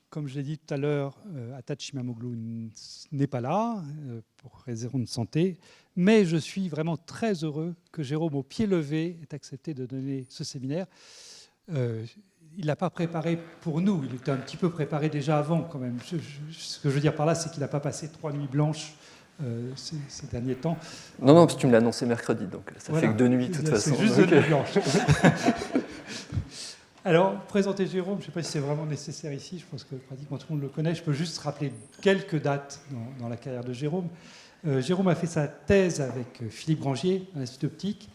Comme je l'ai dit tout à l'heure, Attache Imamoglu n'est pas là pour raison de santé, mais je suis vraiment très heureux que Jérôme, au pied levé, ait accepté de donner ce séminaire. Il ne l'a pas préparé pour nous, il était un petit peu préparé déjà avant quand même. Ce que je veux dire par là, c'est qu'il n'a pas passé 3 nuits blanches ces derniers temps. Non, parce que tu me l'as annoncé mercredi, donc ça voilà. fait que 2 nuits de toute façon. C'est juste 2 nuits blanches. Alors, présenter Jérôme, je ne sais pas si c'est vraiment nécessaire ici, je pense que pratiquement tout le monde le connaît. Je peux juste rappeler quelques dates dans la carrière de Jérôme. Jérôme a fait sa thèse avec Philippe Grangier à l'Institut optique,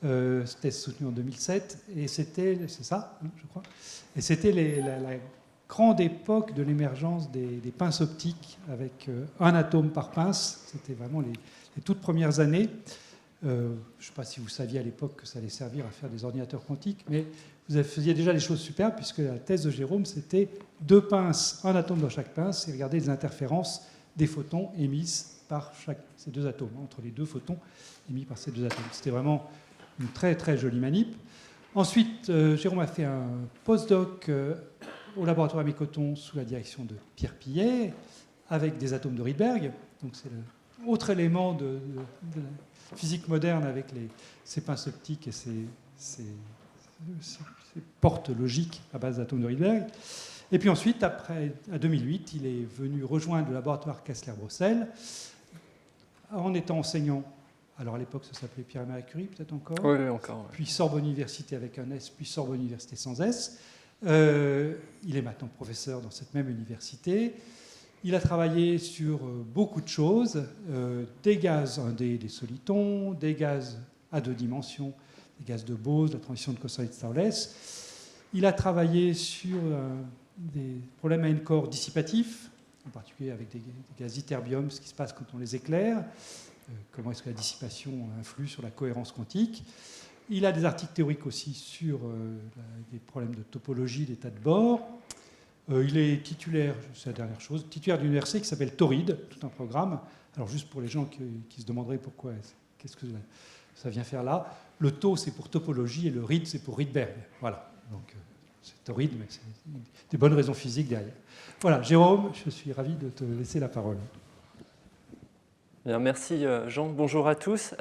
thèse soutenue en 2007, et c'était, c'est ça, je crois, et c'était la grande époque de l'émergence des pinces optiques avec un atome par pince. C'était vraiment les toutes premières années. Je ne sais pas si vous saviez à l'époque que ça allait servir à faire des ordinateurs quantiques, mais vous faisiez déjà des choses superbes, puisque la thèse de Jérôme, c'était 2 pinces, un atome dans chaque pince, et regarder les interférences des photons émises par ces 2 atomes, entre les 2 photons émis par ces 2 atomes. C'était vraiment une très très jolie manip. Ensuite, Jérôme a fait un postdoc au laboratoire Aimé Cotton sous la direction de Pierre Pillet, avec des atomes de Rydberg. Donc c'est l'autre élément de la physique moderne avec ces pinces optiques et ces portes logiques à base d'atomes de Rydberg. Et puis ensuite, après, à 2008, il est venu rejoindre le laboratoire Kastler-Brossel en étant enseignant. Alors à l'époque, ça s'appelait Pierre-Marie Curie, peut-être encore. Oui, encore. Puis Sorbonne Université avec un S, puis Sorbonne Université sans S. Il est maintenant professeur dans cette même université. Il a travaillé sur beaucoup de choses, des gaz 1D, des solitons, des gaz à 2 dimensions, des gaz de Bose, la transition de Kosterlitz-Towless. Il a travaillé sur des problèmes à N-core dissipatifs, en particulier avec des gaz ytterbium, ce qui se passe quand on les éclaire, comment est-ce que la dissipation influe sur la cohérence quantique. Il a des articles théoriques aussi sur des problèmes de topologie d'état de Bohr. Il est titulaire, c'est la dernière chose, titulaire d'une université qui s'appelle Tauride, tout un programme. Alors juste pour les gens qui se demanderaient pourquoi, qu'est-ce que ça vient faire là. Le tau, c'est pour topologie et le Ryd, c'est pour Rydberg. Voilà, donc c'est Tauride, mais c'est des bonnes raisons physiques derrière. Voilà, Jérôme, je suis ravi de te laisser la parole. Bien, merci Jean, bonjour à tous.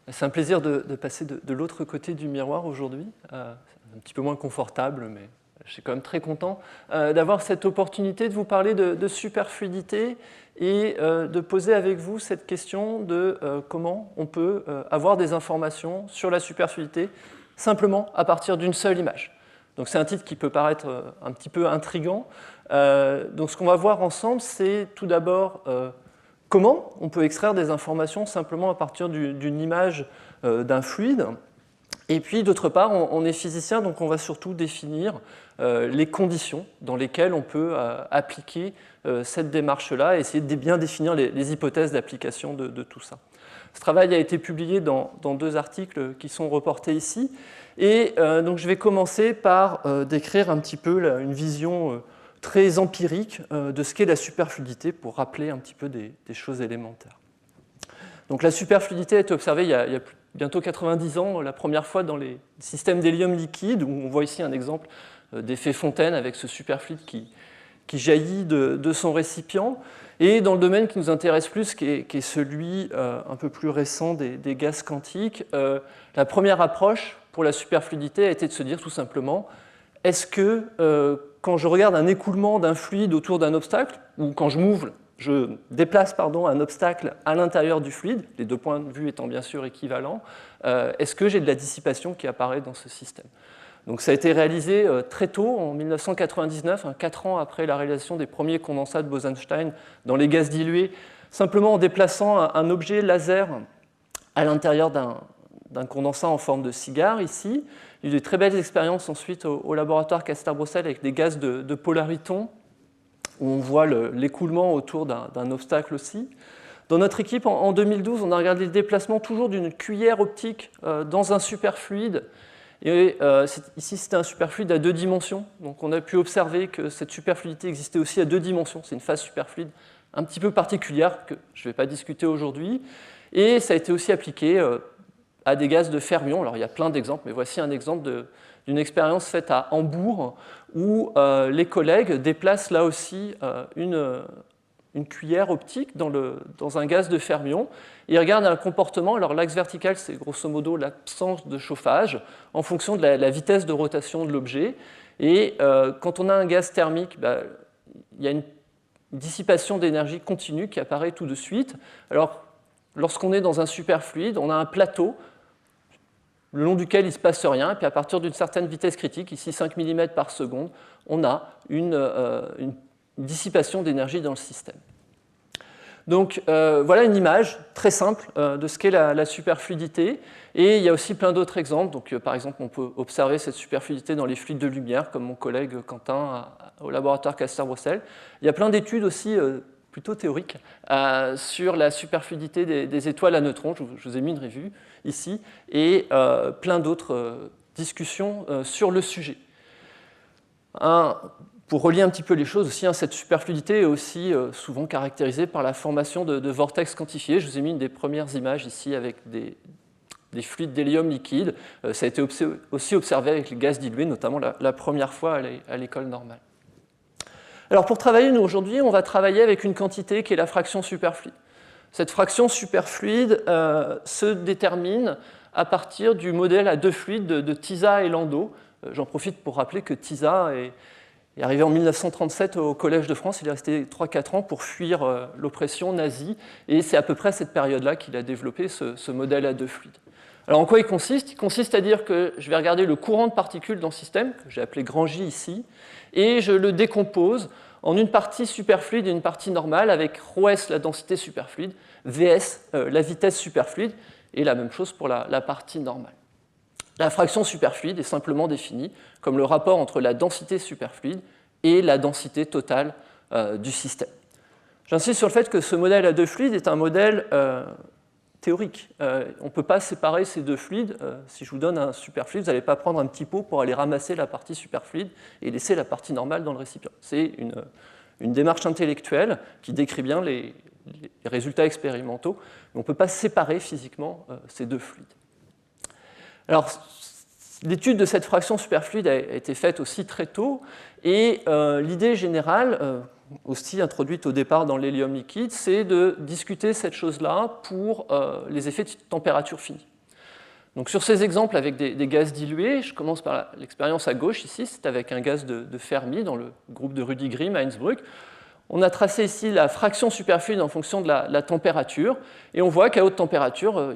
C'est un plaisir de passer de l'autre côté du miroir aujourd'hui. Un petit peu moins confortable, mais je suis quand même très content d'avoir cette opportunité de vous parler de superfluidité et de poser avec vous cette question de comment on peut avoir des informations sur la superfluidité simplement à partir d'une seule image. Donc c'est un titre qui peut paraître un petit peu intriguant. Donc ce qu'on va voir ensemble, c'est tout d'abord comment on peut extraire des informations simplement à partir d'une image d'un fluide. Et puis, d'autre part, on est physicien, donc on va surtout définir les conditions dans lesquelles on peut appliquer cette démarche-là et essayer de bien définir les hypothèses d'application de tout ça. Ce travail a été publié dans 2 articles qui sont reportés ici. Et donc, je vais commencer par décrire un petit peu une vision très empirique de ce qu'est la superfluidité pour rappeler un petit peu des choses élémentaires. Donc, la superfluidité a été observée il y a bientôt 90 ans, la première fois dans les systèmes d'hélium liquide, où on voit ici un exemple d'effet Fontaine avec ce superfluide qui jaillit de son récipient. Et dans le domaine qui nous intéresse plus, qui est celui un peu plus récent des gaz quantiques, la première approche pour la superfluidité a été de se dire tout simplement, est-ce que quand je regarde un écoulement d'un fluide autour d'un obstacle, ou quand je déplace un obstacle à l'intérieur du fluide, les 2 points de vue étant bien sûr équivalents, est-ce que j'ai de la dissipation qui apparaît dans ce système? Donc ça a été réalisé très tôt, en 1999, 4 ans après la réalisation des premiers condensats de Bose-Einstein dans les gaz dilués, simplement en déplaçant un objet laser à l'intérieur d'un condensat en forme de cigare, ici. Il y a eu de très belles expériences ensuite au laboratoire Kastler-Brossel avec des gaz de polariton, où on voit l'écoulement autour d'un obstacle aussi. Dans notre équipe, en 2012, on a regardé le déplacement toujours d'une cuillère optique dans un superfluide. Et ici, c'était un superfluide à 2 dimensions. Donc on a pu observer que cette superfluidité existait aussi à 2 dimensions. C'est une phase superfluide un petit peu particulière que je ne vais pas discuter aujourd'hui. Et ça a été aussi appliqué à des gaz de fermions. Alors il y a plein d'exemples, mais voici un exemple d'une expérience faite à Hambourg où les collègues déplacent là aussi une cuillère optique dans un gaz de fermion. Ils regardent un comportement. Alors l'axe vertical, c'est grosso modo l'absence de chauffage en fonction de la vitesse de rotation de l'objet. Et quand on a un gaz thermique, il y a une dissipation d'énergie continue qui apparaît tout de suite. Alors, lorsqu'on est dans un superfluide, on a un plateau le long duquel il ne se passe rien, et puis à partir d'une certaine vitesse critique, ici 5 mm par seconde, on a une dissipation d'énergie dans le système. Donc voilà une image très simple de ce qu'est la superfluidité, et il y a aussi plein d'autres exemples. Donc, par exemple, on peut observer cette superfluidité dans les fluides de lumière, comme mon collègue Quentin au laboratoire Caster-Bruxelles. Il y a plein d'études aussi plutôt théoriques sur la superfluidité des étoiles à neutrons. Je vous ai mis une revue ici, et plein d'autres discussions sur le sujet. Pour relier un petit peu les choses aussi, cette superfluidité est aussi souvent caractérisée par la formation de vortex quantifiés. Je vous ai mis une des premières images ici avec des fluides d'hélium liquide. Ça a été aussi observé avec les gaz dilués, notamment la première fois à l'école normale. Alors pour travailler, nous aujourd'hui, on va travailler avec une quantité qui est la fraction superfluide. Cette fraction superfluide se détermine à partir du modèle à 2 fluides de Tisa et Landau. J'en profite pour rappeler que Tisa est arrivé en 1937 au Collège de France. Il est resté 3-4 ans pour fuir l'oppression nazie. Et c'est à peu près à cette période-là qu'il a développé ce modèle à 2 fluides. Alors en quoi il consiste ? Il consiste à dire que je vais regarder le courant de particules dans le système, que j'ai appelé grand J ici, et je le décompose en une partie superfluide et une partie normale, avec ρS la densité superfluide, Vs la vitesse superfluide, et la même chose pour la partie normale. La fraction superfluide est simplement définie comme le rapport entre la densité superfluide et la densité totale du système. J'insiste sur le fait que ce modèle à 2 fluides est un modèle théorique. On ne peut pas séparer ces 2 fluides. Si je vous donne un superfluide, vous n'allez pas prendre un petit pot pour aller ramasser la partie superfluide et laisser la partie normale dans le récipient. C'est une démarche intellectuelle qui décrit bien les résultats expérimentaux, mais on ne peut pas séparer physiquement ces 2 fluides. Alors, l'étude de cette fraction superfluide a été faite aussi très tôt, et l'idée générale, aussi introduite au départ dans l'hélium liquide, c'est de discuter cette chose-là pour les effets de température finie. Donc, sur ces exemples avec des gaz dilués, je commence par l'expérience à gauche ici, c'est avec un gaz de Fermi dans le groupe de Rudi Grimm à Innsbruck. On a tracé ici la fraction superfluide en fonction de la température, et on voit qu'à haute température,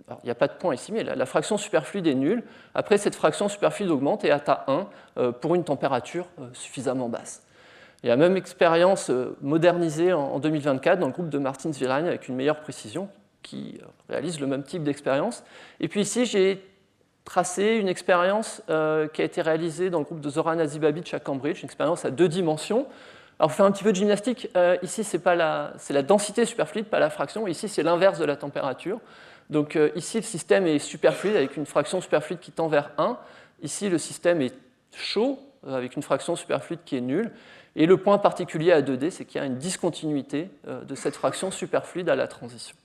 alors, il n'y a pas de point ici, mais la fraction superfluide est nulle. Après, cette fraction superfluide augmente et atteint 1 pour une température suffisamment basse. Il y a la même expérience modernisée en 2024 dans le groupe de Martins-Viragne avec une meilleure précision qui réalise le même type d'expérience. Et puis ici, j'ai tracé une expérience qui a été réalisée dans le groupe de Zoran Nazibabic à Cambridge, une expérience à 2 dimensions. Alors, pour faire un petit peu de gymnastique, ici, c'est la densité superfluide, pas la fraction. Ici, c'est l'inverse de la température. Donc ici, le système est superfluide avec une fraction superfluide qui tend vers 1. Ici, le système est chaud avec une fraction superfluide qui est nulle. Et le point particulier à 2D, c'est qu'il y a une discontinuité de cette fraction superfluide à la transition.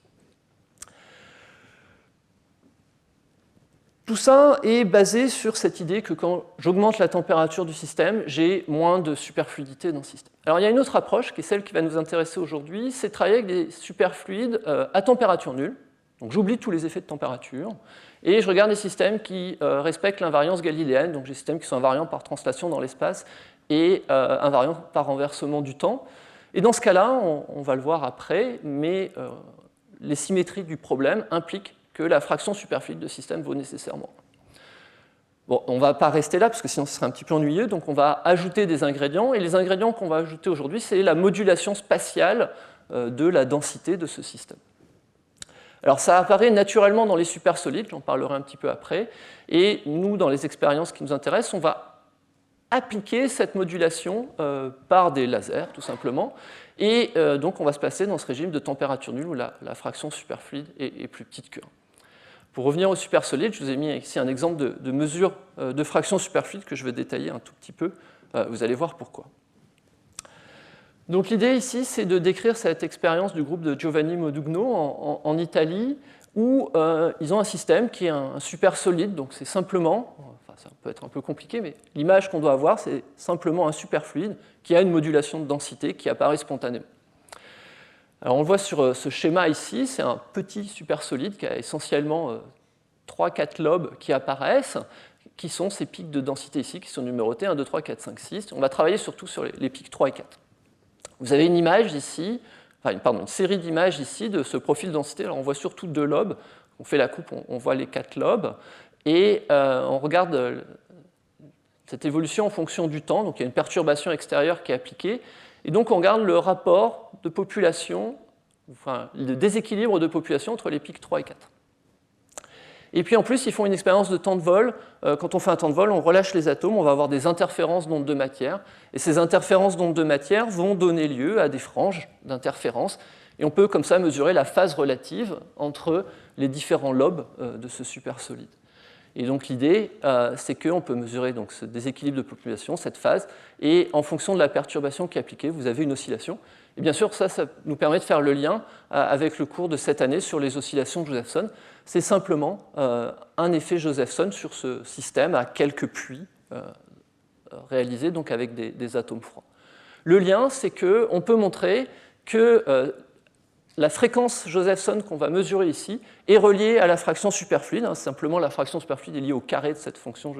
Tout ça est basé sur cette idée que quand j'augmente la température du système, j'ai moins de superfluidité dans le système. Alors il y a une autre approche qui est celle qui va nous intéresser aujourd'hui, c'est de travailler avec des superfluides à température nulle. Donc j'oublie tous les effets de température, et je regarde des systèmes qui respectent l'invariance galiléenne, donc des systèmes qui sont invariants par translation dans l'espace et invariants par renversement du temps. Et dans ce cas-là, on va le voir après, mais les symétries du problème impliquent que la fraction superfluide de système vaut nécessairement. Bon, on ne va pas rester là, parce que sinon ce serait un petit peu ennuyeux, donc on va ajouter des ingrédients, et les ingrédients qu'on va ajouter aujourd'hui, c'est la modulation spatiale de la densité de ce système. Alors ça apparaît naturellement dans les supersolides, j'en parlerai un petit peu après, et nous, dans les expériences qui nous intéressent, on va appliquer cette modulation par des lasers, tout simplement. Et donc, on va se passer dans ce régime de température nulle où la fraction superfluide est plus petite que 1. Pour revenir au supersolide, je vous ai mis ici un exemple de mesure de fraction superfluide que je vais détailler un tout petit peu. Vous allez voir pourquoi. Donc l'idée ici, c'est de décrire cette expérience du groupe de Giovanni Modugno en Italie, où ils ont un système qui est un supersolide, donc c'est simplement, enfin ça peut être un peu compliqué, mais l'image qu'on doit avoir, c'est simplement un superfluide qui a une modulation de densité qui apparaît spontanément. Alors on le voit sur ce schéma ici, c'est un petit supersolide qui a essentiellement 3-4 lobes qui apparaissent, qui sont ces pics de densité ici, qui sont numérotés 1, 2, 3, 4, 5, 6. On va travailler surtout sur les pics 3 et 4. Vous avez une image ici, une série d'images ici de ce profil de densité. Alors on voit surtout 2 lobes. On fait la coupe, on voit les 4 lobes. Et on regarde cette évolution en fonction du temps. Donc il y a une perturbation extérieure qui est appliquée. Et donc on regarde le rapport de population, enfin le déséquilibre de population entre les pics 3 et 4. Et puis en plus, ils font une expérience de temps de vol. Quand on fait un temps de vol, on relâche les atomes, on va avoir des interférences d'ondes de matière. Et ces interférences d'ondes de matière vont donner lieu à des franges d'interférences. Et on peut comme ça mesurer la phase relative entre les différents lobes de ce supersolide. Et donc l'idée, c'est qu'on peut mesurer donc, ce déséquilibre de population, cette phase, et en fonction de la perturbation qui est appliquée, vous avez une oscillation. Et bien sûr, ça nous permet de faire le lien avec le cours de cette année sur les oscillations de Josephson. C'est simplement un effet Josephson sur ce système à quelques puits réalisés donc avec des atomes froids. Le lien, c'est qu'on peut montrer que la fréquence Josephson qu'on va mesurer ici est reliée à la fraction superfluide. Simplement, la fraction superfluide est liée au carré de cette fonction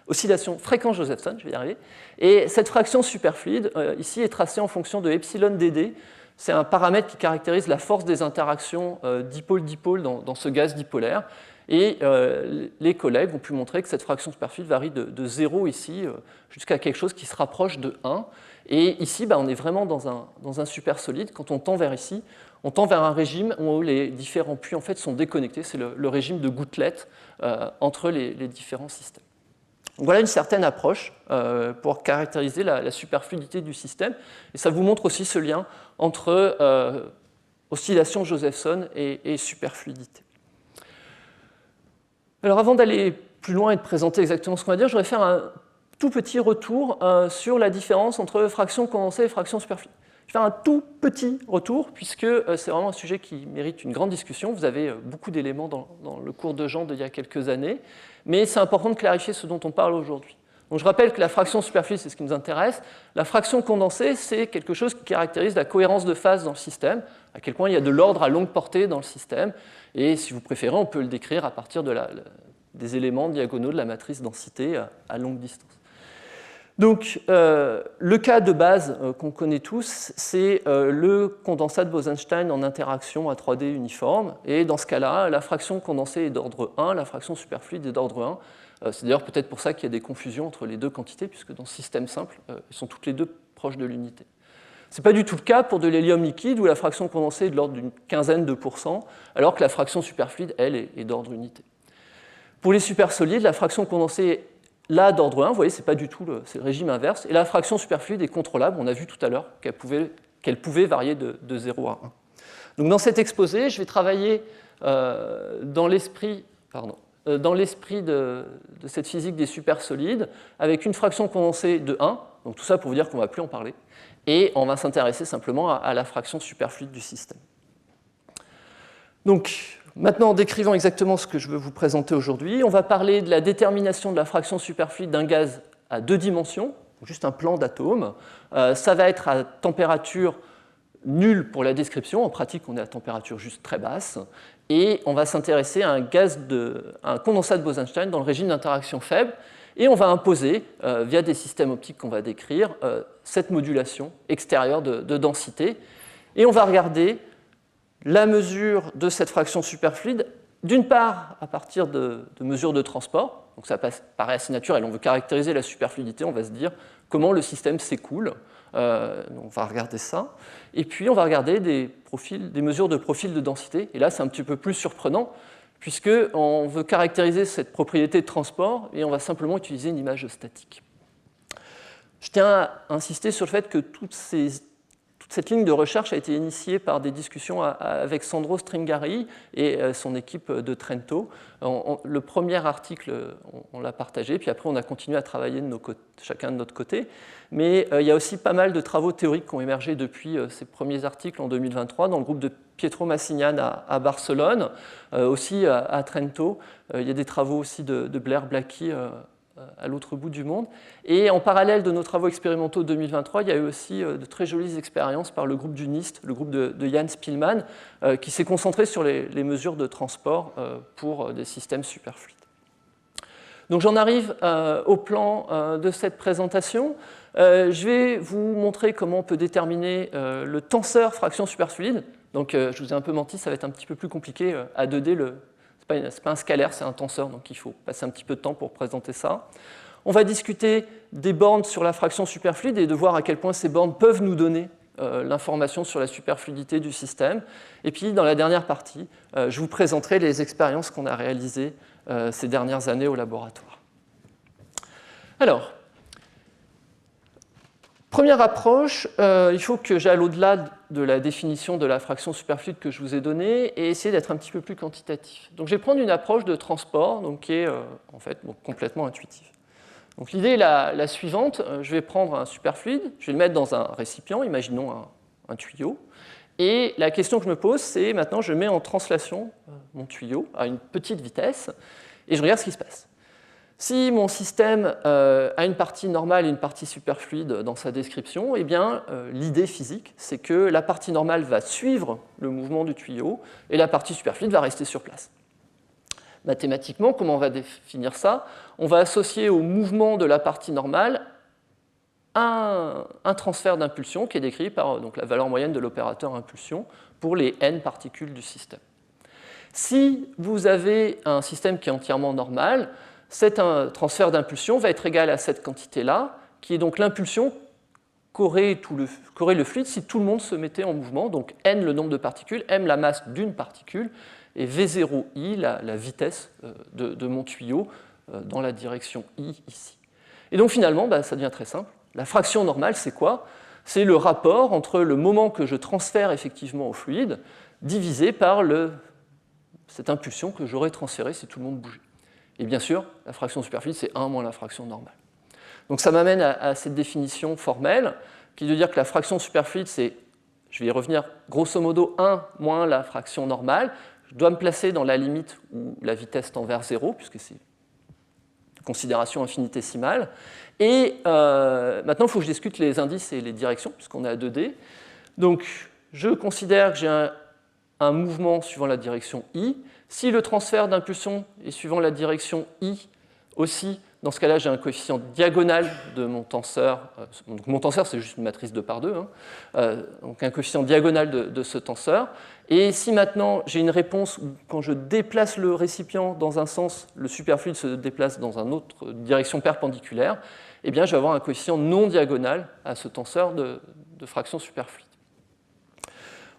oscillation fréquence Josephson, je vais y arriver. Et cette fraction superfluide, ici, est tracée en fonction de epsilon dd. C'est un paramètre qui caractérise la force des interactions dipôle-dipôle dans ce gaz dipolaire. Et les collègues ont pu montrer que cette fraction superfluide varie de 0 ici jusqu'à quelque chose qui se rapproche de 1. Et ici, on est vraiment dans un supersolide. Quand on tend vers ici, on tend vers un régime où les différents puits en fait, sont déconnectés. C'est le régime de gouttelette entre les différents systèmes. Donc voilà une certaine approche pour caractériser la superfluidité du système. Et ça vous montre aussi ce lien entre oscillation Josephson et superfluidité. Alors avant d'aller plus loin et de présenter exactement ce qu'on va dire, je voudrais faire un tout petit retour sur la différence entre fraction condensée et fraction superfluide. Je vais faire un tout petit retour, puisque c'est vraiment un sujet qui mérite une grande discussion. Vous avez beaucoup d'éléments dans le cours de Jean d'il y a quelques années, mais c'est important de clarifier ce dont on parle aujourd'hui. Donc je rappelle que la fraction superfluide, c'est ce qui nous intéresse. La fraction condensée, c'est quelque chose qui caractérise la cohérence de phase dans le système, à quel point il y a de l'ordre à longue portée dans le système, et si vous préférez, on peut le décrire à partir des éléments diagonaux de la matrice densité à longue distance. Donc, le cas de base qu'on connaît tous, c'est le condensat de Bose-Einstein en interaction à 3D uniforme. Et dans ce cas-là, la fraction condensée est d'ordre 1, la fraction superfluide est d'ordre 1. C'est d'ailleurs peut-être pour ça qu'il y a des confusions entre les deux quantités, puisque dans ce système simple, elles sont toutes les deux proches de l'unité. Ce n'est pas du tout le cas pour de l'hélium liquide, où la fraction condensée est de l'ordre d'une quinzaine de %, alors que la fraction superfluide, elle, est d'ordre unité. Pour les supersolides, la fraction condensée là, d'ordre 1, vous voyez, c'est le régime inverse, et la fraction superfluide est contrôlable. On a vu tout à l'heure qu'elle pouvait varier de 0 à 1. Donc dans cet exposé, je vais travailler dans l'esprit de cette physique des supersolides, avec une fraction condensée de 1, donc tout ça pour vous dire qu'on ne va plus en parler, et on va s'intéresser simplement à la fraction superfluide du système. Donc, maintenant, en décrivant exactement ce que je veux vous présenter aujourd'hui, on va parler de la détermination de la fraction superfluide d'un gaz à 2 dimensions, juste un plan d'atomes. Ça va être à température nulle pour la description. En pratique, on est à température juste très basse. Et on va s'intéresser à un condensat de Bose-Einstein dans le régime d'interaction faible. Et on va imposer, via des systèmes optiques qu'on va décrire, cette modulation extérieure de densité. Et on va regarder la mesure de cette fraction superfluide, d'une part à partir de mesures de transport, donc ça paraît assez naturel, on veut caractériser la superfluidité, on va se dire comment le système s'écoule, on va regarder ça, et puis on va regarder des mesures de profil de densité, et là c'est un petit peu plus surprenant, puisqu'on veut caractériser cette propriété de transport et on va simplement utiliser une image statique. Je tiens à insister sur le fait que toute cette ligne de recherche a été initiée par des discussions avec Sandro Stringari et son équipe de Trento. Le premier article, on l'a partagé, puis après on a continué à travailler chacun de notre côté. Mais il y a aussi pas mal de travaux théoriques qui ont émergé depuis ces premiers articles en 2023 dans le groupe de Pietro Massignan à Barcelone, aussi à Trento. Il y a des travaux aussi de Blair Blackie à l'autre bout du monde. Et en parallèle de nos travaux expérimentaux de 2023, il y a eu aussi de très jolies expériences par le groupe du NIST, le groupe de Jan Spillmann, qui s'est concentré sur les mesures de transport pour des systèmes superfluides. Donc j'en arrive au plan de cette présentation. Je vais vous montrer comment on peut déterminer le tenseur fraction superfluide. Donc je vous ai un peu menti, ça va être un petit peu plus compliqué à 2D. Ce n'est pas un scalaire, c'est un tenseur, donc il faut passer un petit peu de temps pour présenter ça. On va discuter des bornes sur la fraction superfluide et de voir à quel point ces bornes peuvent nous donner l'information sur la superfluidité du système. Et puis, dans la dernière partie, je vous présenterai les expériences qu'on a réalisées ces dernières années au laboratoire. Alors, première approche, il faut que j'aille au-delà de la définition de la fraction superfluide que je vous ai donnée et essayer d'être un petit peu plus quantitatif. Donc je vais prendre une approche de transport qui est en fait complètement intuitive. Donc l'idée est la suivante, je vais prendre un superfluide, je vais le mettre dans un récipient, imaginons un tuyau, et la question que je me pose, c'est maintenant je mets en translation mon tuyau à une petite vitesse et je regarde ce qui se passe. Si mon système a une partie normale et une partie superfluide dans sa description, eh bien, l'idée physique, c'est que la partie normale va suivre le mouvement du tuyau et la partie superfluide va rester sur place. Mathématiquement, comment on va définir ça? On va associer au mouvement de la partie normale un transfert d'impulsion qui est décrit par donc, la valeur moyenne de l'opérateur impulsion pour les n particules du système. Si vous avez un système qui est entièrement normal, cet transfert d'impulsion va être égal à cette quantité-là, qui est donc l'impulsion qu'aurait le fluide si tout le monde se mettait en mouvement, donc n le nombre de particules, m la masse d'une particule, et v0i la vitesse de mon tuyau dans la direction i ici. Et donc finalement, ça devient très simple. La fraction normale, c'est quoi? C'est le rapport entre le moment que je transfère effectivement au fluide divisé par cette impulsion que j'aurais transférée si tout le monde bougeait. Et bien sûr, la fraction superfluide, c'est 1 moins la fraction normale. Donc ça m'amène à cette définition formelle, qui veut dire que la fraction superfluide, c'est, je vais y revenir, grosso modo 1 moins la fraction normale. Je dois me placer dans la limite où la vitesse tend vers 0, puisque c'est une considération infinitésimale. Et maintenant, il faut que je discute les indices et les directions, puisqu'on est à 2D. Donc, je considère que j'ai un mouvement suivant la direction i. Si le transfert d'impulsion est suivant la direction i aussi, dans ce cas-là, j'ai un coefficient diagonal de mon tenseur. Donc mon tenseur, c'est juste une matrice 2 par 2. Donc un coefficient diagonal de ce tenseur. Et si maintenant j'ai une réponse où, quand je déplace le récipient dans un sens, le superfluide se déplace dans une autre direction perpendiculaire, eh bien, je vais avoir un coefficient non diagonal à ce tenseur de fraction superfluide.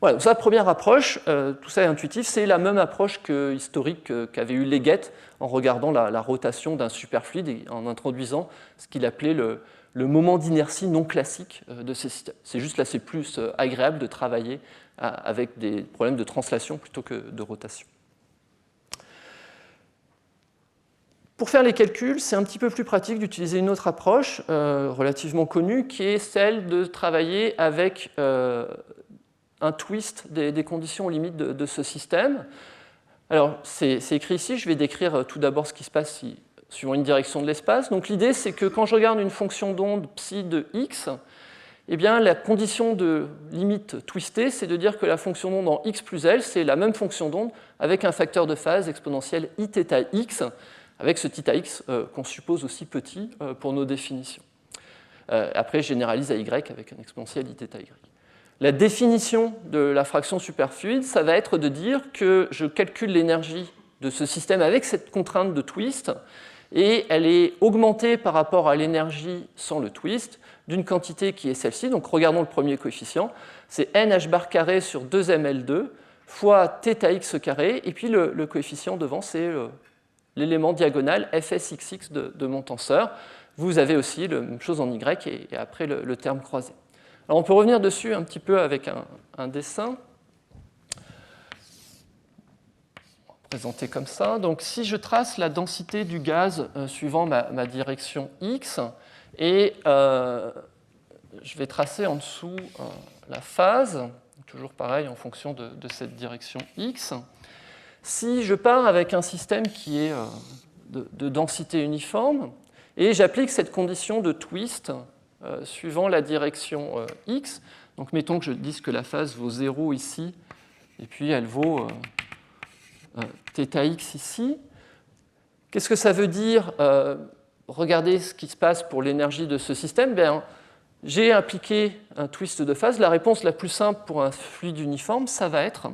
Voilà, donc ça, première approche, tout ça est intuitif, c'est la même approche historique qu'avait eu Leggett en regardant la rotation d'un superfluide et en introduisant ce qu'il appelait le moment d'inertie non classique de ces systèmes. C'est juste là, c'est plus agréable de travailler avec des problèmes de translation plutôt que de rotation. Pour faire les calculs, c'est un petit peu plus pratique d'utiliser une autre approche relativement connue qui est celle de travailler avec un twist des conditions limites de ce système. Alors, c'est écrit ici, je vais décrire tout d'abord ce qui se passe suivant une direction de l'espace. Donc l'idée, c'est que quand je regarde une fonction d'onde psi de x, eh bien, la condition de limite twistée, c'est de dire que la fonction d'onde en x plus L, c'est la même fonction d'onde avec un facteur de phase exponentiel iθx, avec ce θx qu'on suppose aussi petit pour nos définitions. Après, je généralise à y avec un exponentiel iθy. La définition de la fraction superfluide, ça va être de dire que je calcule l'énergie de ce système avec cette contrainte de twist, et elle est augmentée par rapport à l'énergie sans le twist d'une quantité qui est celle-ci. Donc regardons le premier coefficient, c'est n h bar carré sur 2ml2 fois θx carré, et puis le coefficient devant, c'est l'élément diagonal fsxx de mon tenseur. Vous avez aussi la même chose en y et après le terme croisé. Alors on peut revenir dessus un petit peu avec un dessin. Présenté comme ça. Donc si je trace la densité du gaz suivant ma direction x, et je vais tracer en dessous la phase, toujours pareil en fonction de cette direction x. Si je pars avec un système qui est de densité uniforme, et j'applique cette condition de twist suivant la direction x, donc mettons que je dise que la phase vaut 0 ici, et puis elle vaut θx ici. Qu'est-ce que ça veut dire regardez ce qui se passe pour l'énergie de ce système. Bien, j'ai appliqué un twist de phase. La réponse la plus simple pour un fluide uniforme, ça va être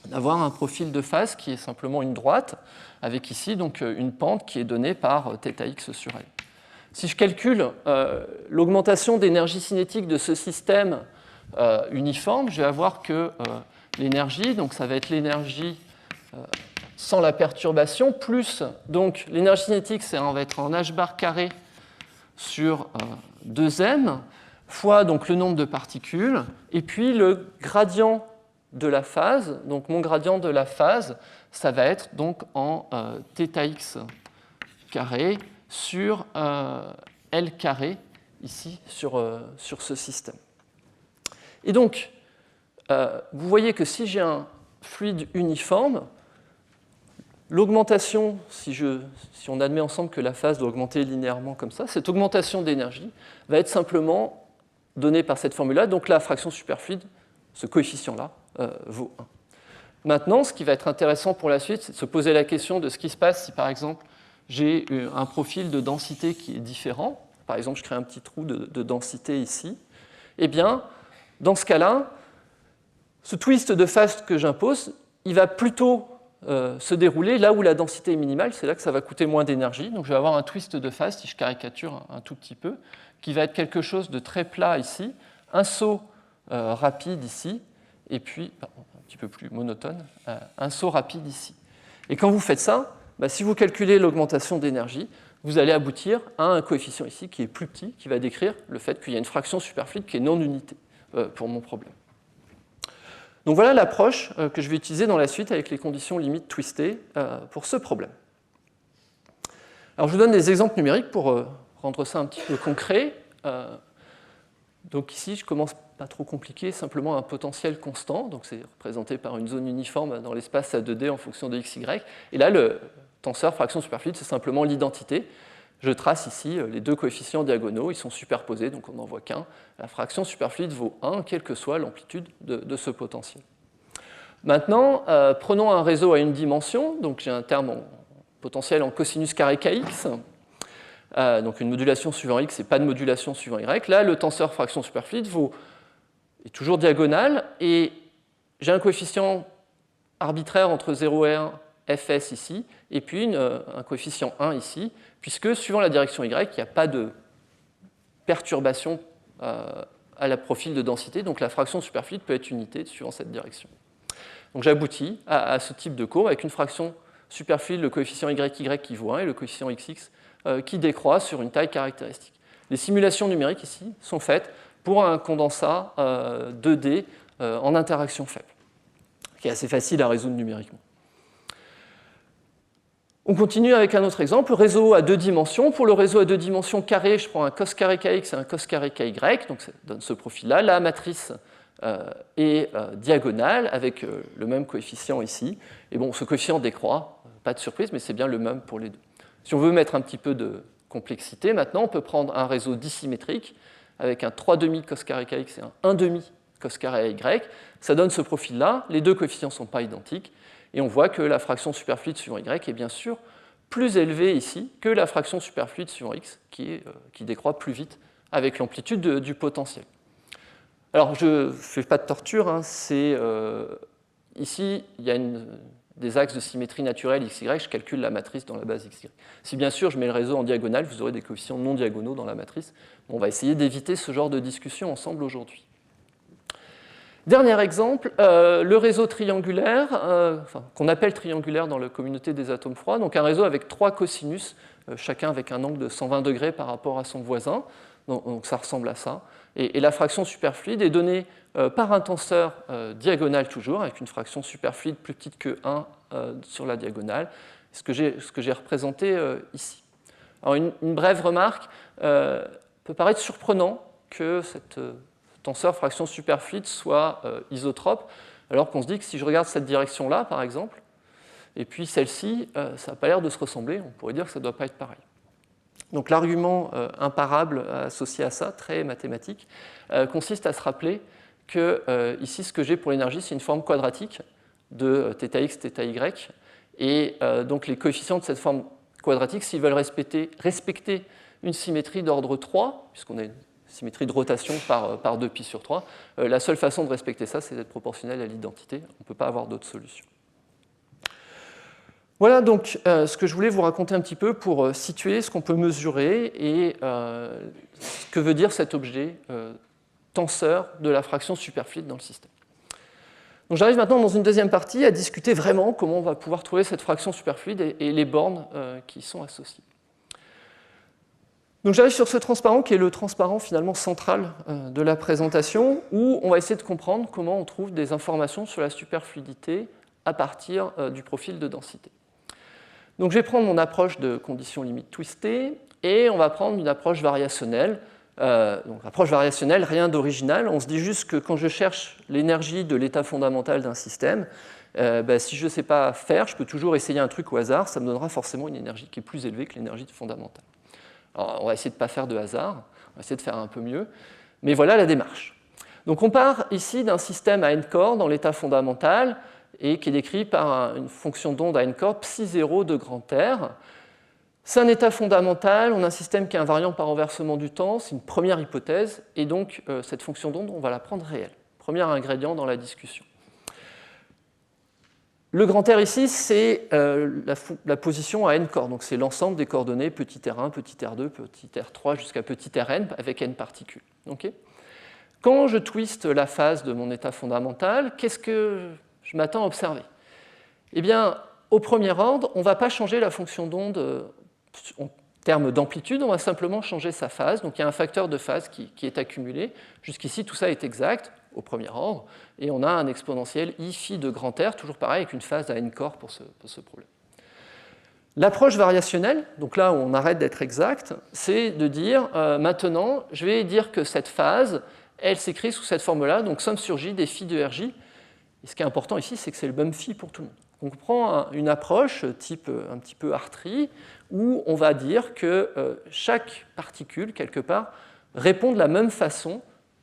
d'avoir un profil de phase qui est simplement une droite, avec ici donc une pente qui est donnée par θx sur L. Si je calcule l'augmentation d'énergie cinétique de ce système uniforme, je vais avoir que l'énergie, donc ça va être l'énergie sans la perturbation, plus donc l'énergie cinétique, on va être en h bar carré sur 2m, fois donc le nombre de particules, et puis le gradient de la phase. Donc mon gradient de la phase, ça va être donc en θx carré sur L carré, ici, sur ce système. Et donc, vous voyez que si j'ai un fluide uniforme, l'augmentation, si on admet ensemble que la phase doit augmenter linéairement comme ça, cette augmentation d'énergie va être simplement donnée par cette formule-là, donc la fraction superfluide, ce coefficient-là, vaut 1. Maintenant, ce qui va être intéressant pour la suite, c'est de se poser la question de ce qui se passe si, par exemple, j'ai un profil de densité qui est différent. Par exemple, je crée un petit trou de densité ici. Eh bien, dans ce cas-là, ce twist de phase que j'impose, il va plutôt se dérouler là où la densité est minimale, c'est là que ça va coûter moins d'énergie. Donc je vais avoir un twist de phase, si je caricature un tout petit peu, qui va être quelque chose de très plat ici, un saut rapide ici, et puis, un petit peu plus monotone, un saut rapide ici. Et quand vous faites ça, si vous calculez l'augmentation d'énergie, vous allez aboutir à un coefficient ici qui est plus petit, qui va décrire le fait qu'il y a une fraction superfluide qui est non unité pour mon problème. Donc voilà l'approche que je vais utiliser dans la suite avec les conditions limites twistées pour ce problème. Alors je vous donne des exemples numériques pour rendre ça un petit peu concret. Donc ici, je commence pas trop compliqué, simplement un potentiel constant, donc c'est représenté par une zone uniforme dans l'espace à 2D en fonction de x, y. Et là, le tenseur fraction superfluide, c'est simplement l'identité. Je trace ici les deux coefficients diagonaux, ils sont superposés, donc on n'en voit qu'un. La fraction superfluide vaut 1, quelle que soit l'amplitude de ce potentiel. Maintenant, prenons un réseau à une dimension, donc j'ai un terme en potentiel en cosinus carré kx, donc une modulation suivant x et pas de modulation suivant y. Là, le tenseur fraction superfluide est toujours diagonal, et j'ai un coefficient arbitraire entre 0 et 1, fs ici, et puis un coefficient 1 ici, puisque suivant la direction y, il n'y a pas de perturbation à la profil de densité, donc la fraction superfluide peut être unité suivant cette direction. Donc j'aboutis à ce type de courbe avec une fraction superfluide, le coefficient YY qui vaut 1 et le coefficient XX qui décroît sur une taille caractéristique. Les simulations numériques ici sont faites pour un condensat 2D en interaction faible, qui est assez facile à résoudre numériquement. On continue avec un autre exemple, réseau à deux dimensions. Pour le réseau à deux dimensions carré, je prends un cos carré kx et un cos carré ky, donc ça donne ce profil-là. La matrice est diagonale avec le même coefficient ici. Et bon, ce coefficient décroît, pas de surprise, mais c'est bien le même pour les deux. Si on veut mettre un petit peu de complexité, maintenant on peut prendre un réseau dissymétrique avec un 3,5 cos carré kx et un 1,5 cos carré y. Ça donne ce profil-là. Les deux coefficients ne sont pas identiques. Et on voit que la fraction superfluide suivant y est bien sûr plus élevée ici que la fraction superfluide suivant x, qui décroît plus vite avec l'amplitude du potentiel. Alors, je ne fais pas de torture, ici, il y a des axes de symétrie naturelle xy, je calcule la matrice dans la base xy. Si bien sûr je mets le réseau en diagonale, vous aurez des coefficients non diagonaux dans la matrice. On va essayer d'éviter ce genre de discussion ensemble aujourd'hui. Dernier exemple, le réseau triangulaire, qu'on appelle triangulaire dans la communauté des atomes froids, donc un réseau avec 3 cosinus, chacun avec un angle de 120 degrés par rapport à son voisin, donc ça ressemble à ça. Et la fraction superfluide est donnée par un tenseur diagonal toujours, avec une fraction superfluide plus petite que 1 sur la diagonale, ce que j'ai représenté ici. Alors une brève remarque, peut paraître surprenant que cette tenseur fraction superfluide soit isotrope, alors qu'on se dit que si je regarde cette direction-là, par exemple, et puis celle-ci, ça n'a pas l'air de se ressembler, on pourrait dire que ça ne doit pas être pareil. Donc l'argument imparable associé à ça, très mathématique, consiste à se rappeler que ici, ce que j'ai pour l'énergie, c'est une forme quadratique de θx, θy, et donc les coefficients de cette forme quadratique, s'ils veulent respecter une symétrie d'ordre 3, puisqu'on a une symétrie de rotation par 2π sur 3, la seule façon de respecter ça, c'est d'être proportionnel à l'identité. On ne peut pas avoir d'autre solution. Voilà donc ce que je voulais vous raconter un petit peu pour situer ce qu'on peut mesurer et ce que veut dire cet objet tenseur de la fraction superfluide dans le système. Donc j'arrive maintenant dans une deuxième partie à discuter vraiment comment on va pouvoir trouver cette fraction superfluide et les bornes qui y sont associées. Donc j'arrive sur ce transparent qui est le transparent finalement central de la présentation, où on va essayer de comprendre comment on trouve des informations sur la superfluidité à partir du profil de densité. Donc je vais prendre mon approche de conditions limites twistées et on va prendre une approche variationnelle. Donc approche variationnelle, rien d'original. On se dit juste que quand je cherche l'énergie de l'état fondamental d'un système, si je ne sais pas faire, je peux toujours essayer un truc au hasard, ça me donnera forcément une énergie qui est plus élevée que l'énergie fondamentale. Alors, on va essayer de ne pas faire de hasard, on va essayer de faire un peu mieux, mais voilà la démarche. Donc on part ici d'un système à n corps dans l'état fondamental et qui est décrit par une fonction d'onde à n corps psi0 de grand R. C'est un état fondamental, on a un système qui est invariant par renversement du temps, c'est une première hypothèse, et donc cette fonction d'onde, on va la prendre réelle. Premier ingrédient dans la discussion. Le grand R ici, c'est la position à n corps, donc c'est l'ensemble des coordonnées petit r1, petit r2, petit r3 jusqu'à petit rn avec n particules. Okay. Quand je twiste la phase de mon état fondamental, qu'est-ce que je m'attends à observer? Eh bien, au premier ordre, on ne va pas changer la fonction d'onde en termes d'amplitude, on va simplement changer sa phase. Donc il y a un facteur de phase qui est accumulé. Jusqu'ici, tout ça est exact au premier ordre, et on a un exponentiel i phi de grand R, toujours pareil, avec une phase à n corps pour ce problème. L'approche variationnelle, donc là où on arrête d'être exact, c'est de dire, maintenant, je vais dire que cette phase, elle s'écrit sous cette forme-là, donc somme sur j des phi de rj. Et ce qui est important ici, c'est que c'est le même phi pour tout le monde. On prend une approche type un petit peu Hartree, où on va dire que chaque particule, quelque part, répond de la même façon